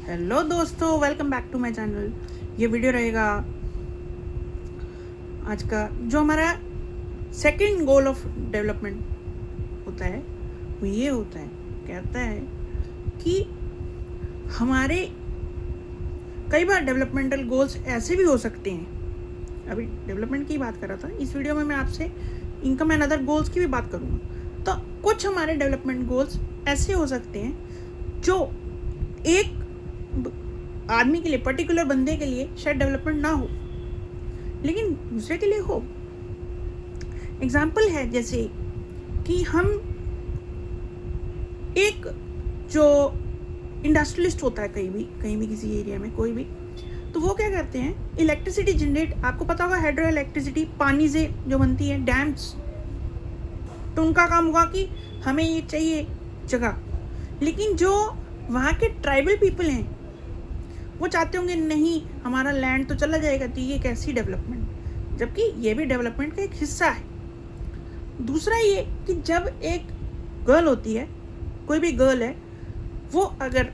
Hello दोस्तों, welcome back to my channel. ये video रहेगा आज का जो हमारा सेकंड गोल ऑफ डेवलपमेंट होता है वो ये होता है, कहता है कि हमारे कई बार डेवलपमेंटल गोल्स ऐसे भी हो सकते हैं। अभी डेवलपमेंट की बात कर रहा था, इस वीडियो में मैं आपसे इनकम एंड अदर गोल्स की भी बात करूँगा। तो कुछ हमारे डेवलपमेंट गोल्स ऐसे हो सकते हैं जो एक आदमी के लिए, पर्टिकुलर बंदे के लिए शायद डेवलपमेंट ना हो, लेकिन दूसरे के लिए हो। एग्जाम्पल है जैसे कि हम एक जो इंडस्ट्रियलिस्ट होता है कहीं भी किसी एरिया में कोई भी, तो वो क्या करते हैं, इलेक्ट्रिसिटी जनरेट, आपको पता होगा हाइड्रो इलेक्ट्रिसिटी पानी से जो बनती है, डैम्स। तो उनका काम होगा कि हमें ये चाहिए जगह, लेकिन जो वहाँ के ट्राइबल पीपल हैं वो चाहते होंगे नहीं हमारा लैंड तो चला जाएगा, तो ये कैसी डेवलपमेंट, जबकि ये भी डेवलपमेंट का एक हिस्सा है। दूसरा ये कि जब एक गर्ल होती है, कोई भी गर्ल है, वो अगर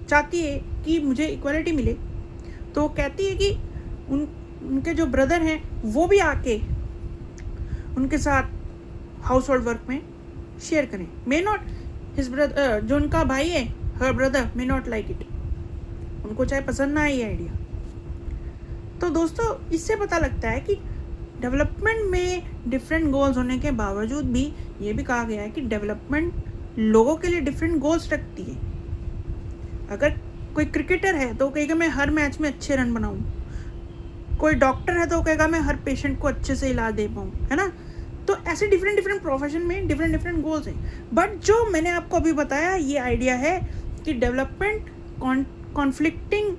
चाहती है कि मुझे इक्वालिटी मिले, तो कहती है कि उनके जो ब्रदर हैं वो भी आके उनके साथ हाउस होल्ड वर्क में शेयर करें। मे नॉट हिज ब्रदर, जो उनका भाई है, her brother may not like it, उनको चाहे पसंद ना आए ये आइडिया। तो दोस्तों, इससे पता लगता है कि डेवलपमेंट में डिफरेंट गोल्स होने के बावजूद भी ये भी कहा गया है कि डेवलपमेंट लोगों के लिए डिफरेंट गोल्स रखती है। अगर कोई क्रिकेटर है तो कहेगा मैं हर मैच में अच्छे रन बनाऊं, कोई डॉक्टर है तो कहेगा मैं हर पेशेंट को अच्छे से इलाज दे पाऊँ, है ना। तो ऐसे डिफरेंट प्रोफेशन में डिफरेंट गोल्स हैं। बट जो मैंने आपको अभी बताया ये आइडिया है कि डेवलपमेंट कॉन्फ्लिक्टिंग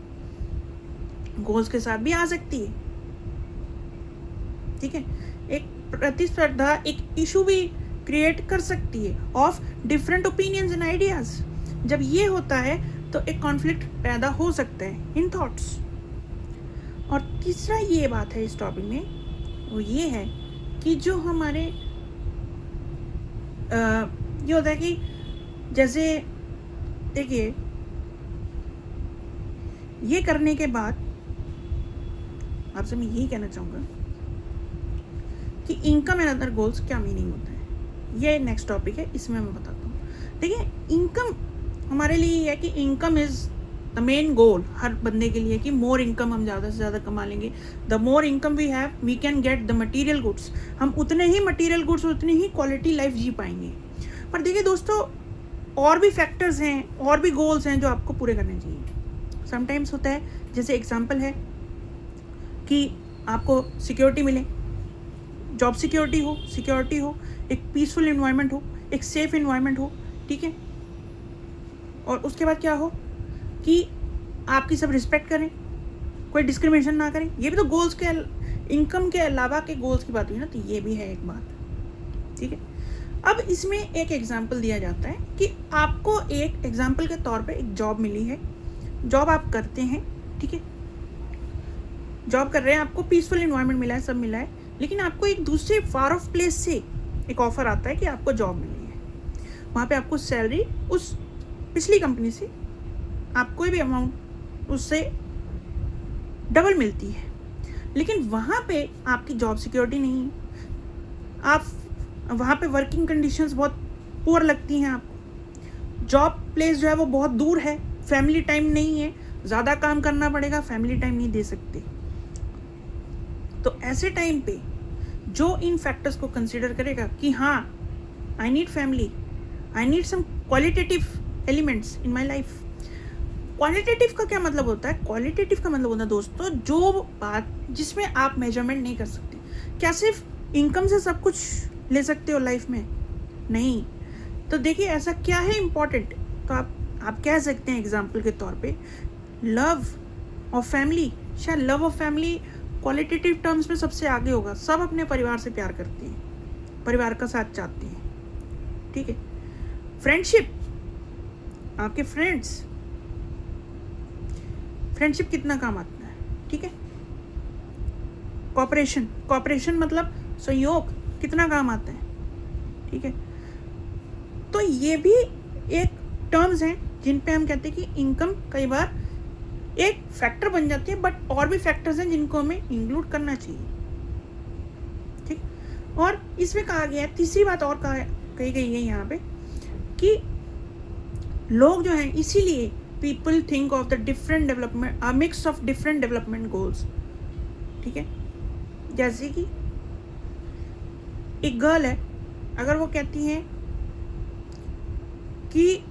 गोल्स के साथ भी आ सकती है। ठीक है, एक प्रतिस्पर्धा, एक इशू भी क्रिएट कर सकती है of different opinions and ideas. जब ये होता है तो एक कॉन्फ्लिक्ट पैदा हो सकता है इन थॉट्स। और तीसरा ये बात है इस टॉपिक में, वो ये है कि जो हमारे ये होता है कि जैसे देखिए, ये करने के बाद आपसे मैं यही कहना चाहूँगा कि इनकम एंड अदर गोल्स क्या मीनिंग होता है। ये नेक्स्ट टॉपिक है, इसमें मैं बताता हूँ। देखिए, इनकम हमारे लिए ये है कि income is the main goal हर बंदे के लिए, कि मोर इनकम हम ज़्यादा से ज़्यादा कमा लेंगे। The more income we have we can get the material goods, हम उतने ही मटीरियल गुड्स, उतनी ही क्वालिटी लाइफ जी पाएंगे। पर देखिए दोस्तों, और भी फैक्टर्स हैं, और भी गोल्स हैं जो आपको पूरे करने चाहिए। समटाइम्स होता है, जैसे एग्जांपल है कि आपको सिक्योरिटी मिले, जॉब सिक्योरिटी हो, एक पीसफुल इन्वायरमेंट हो, एक सेफ इन्वायरमेंट हो, ठीक है। और उसके बाद क्या हो कि आपकी सब रिस्पेक्ट करें, कोई डिस्क्रिमिनेशन ना करें। ये भी तो गोल्स के, इनकम के अलावा के गोल्स की बात हुई ना, तो ये भी है एक बात, ठीक है। अब इसमें एक एग्जांपल दिया जाता है कि आपको एक एग्जांपल के तौर पे एक जॉब मिली है, जॉब आप करते हैं, ठीक है, जॉब कर रहे हैं, आपको पीसफुल इन्वायरमेंट मिला है, सब मिला है, लेकिन आपको एक दूसरे फार ऑफ प्लेस से एक ऑफर आता है कि आपको जॉब मिली है। वहाँ पे आपको सैलरी उस पिछली कंपनी से आप कोई भी अमाउंट उससे डबल मिलती है, लेकिन वहाँ पे आपकी जॉब सिक्योरिटी नहीं है, आप वहाँ पे वर्किंग कंडीशंस बहुत पुअर लगती हैं आपको, जॉब प्लेस जो है वो बहुत दूर है, फैमिली टाइम नहीं है, ज़्यादा काम करना पड़ेगा, फैमिली टाइम नहीं दे सकते। तो ऐसे टाइम पे जो इन फैक्टर्स को कंसिडर करेगा कि हाँ, I need family, I need some qualitative elements in my life. Qualitative का क्या मतलब होता है? क्वालिटेटिव का मतलब होता है दोस्तों, जो बात जिसमें आप मेजरमेंट नहीं कर सकते। क्या सिर्फ इनकम से सब कुछ ले सकते हो लाइफ में? नहीं। तो देखिए, ऐसा क्या है इम्पॉर्टेंट, तो आप कह सकते हैं एग्जाम्पल के तौर पे लव और फैमिली। शायद लव और फैमिली क्वालिटेटिव टर्म्स में सबसे आगे होगा। सब अपने परिवार से प्यार करते हैं, परिवार का साथ चाहते हैं, ठीक है। फ्रेंडशिप, आपके फ्रेंडशिप कितना काम आता है, ठीक है। कॉपरेशन मतलब सहयोग, कितना काम आता है, ठीक है। तो ये भी एक टर्म्स हैं जिन पे हम कहते हैं कि इनकम कई बार एक फैक्टर बन जाती है, बट और भी फैक्टर्स हैं जिनको हमें इंक्लूड करना चाहिए। ठीक, और इसमें कहा गया है, तीसरी बात और कही गई है यहाँ पे कि लोग जो हैं, इसीलिए people think of the different development, a mix of different development goals. ठीक है, जैसे कि एक गर्ल है, अगर वो कहती है कि